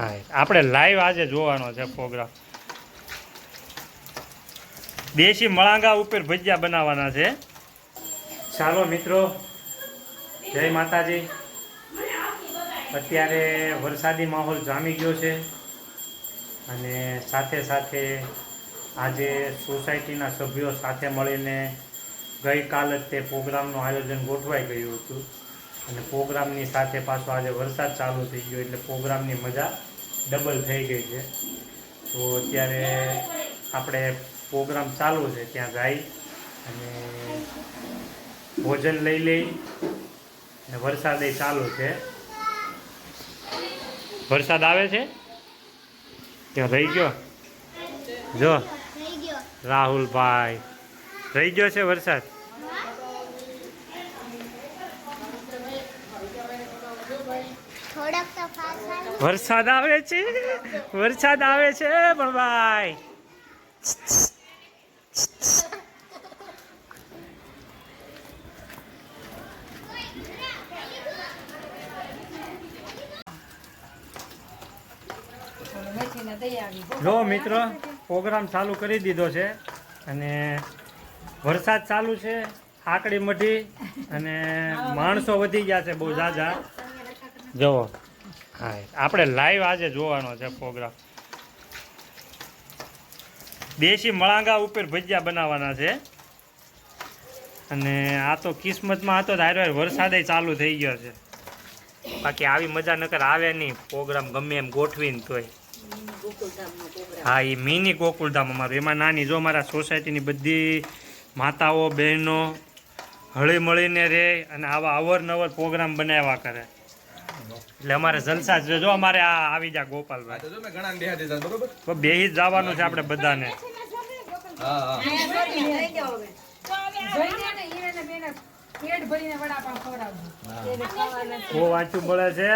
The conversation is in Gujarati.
હા, આપણે લાઈવ આજે જોવાનો છે પ્રોગ્રામ. દેશી મળાંગા ઉપર ભજીયા બનાવવાના છે. ચાલો મિત્રો, જય માતાજી. અત્યારે વરસાદી માહોલ જામી ગયો છે અને સાથે સાથે આજે સોસાયટીના સભ્યો સાથે મળીને ગઈકાલ જ તે પ્રોગ્રામનું આયોજન ગોઠવાઈ ગયું હતું અને પ્રોગ્રામની સાથે પાછો આજે વરસાદ ચાલુ થઈ ગયો એટલે પ્રોગ્રામની મજા ડબલ થઈ ગઈ છે. તો અત્યારે આપણે પ્રોગ્રામ ચાલુ છે ત્યાં જઈ અને ભોજન લઈ લઈ અને વરસાદ ચાલુ છે. વરસાદ આવે છે ત્યાં રહી ગયો જો રાહુલભાઈ રહી ગયો છે વરસાદ. વરસાદ આવે છે પણ ભાઈ જો મિત્રો પ્રોગ્રામ ચાલુ કરી દીધો છે અને વરસાદ ચાલુ છે. આકડી મઢી અને માણસો વધી ગયા છે બહુ ઝાઝા. જુઓ, હા, આપણે લાઈવ આજે જોવાનો છે પ્રોગ્રામ. દેશી મળાંગા ઉપર ભજીયા બનાવવાના છે અને આ તો કિસ્મતમાં હતો હારે વરસાદ ચાલુ થઈ ગયો છે. બાકી આવી મજા નકર આવે નહીં પ્રોગ્રામ ગમે એમ ગોઠવીને તોય. હા, એ મિની ગોકુલધામ અમારું. એમાં નાની જો અમારા સોસાયટીની બધી માતાઓ બહેનો હળી મળીને રહે અને આવા અવરનવર પ્રોગ્રામ બનાવ્યા કરે એટલે અમારે જલસા જ. જો અમારે આ આવી જા ગોપાલભાઈ બેહી જ જવાનું છે આપણે બધાને. બહુ વાંચું મળે છે.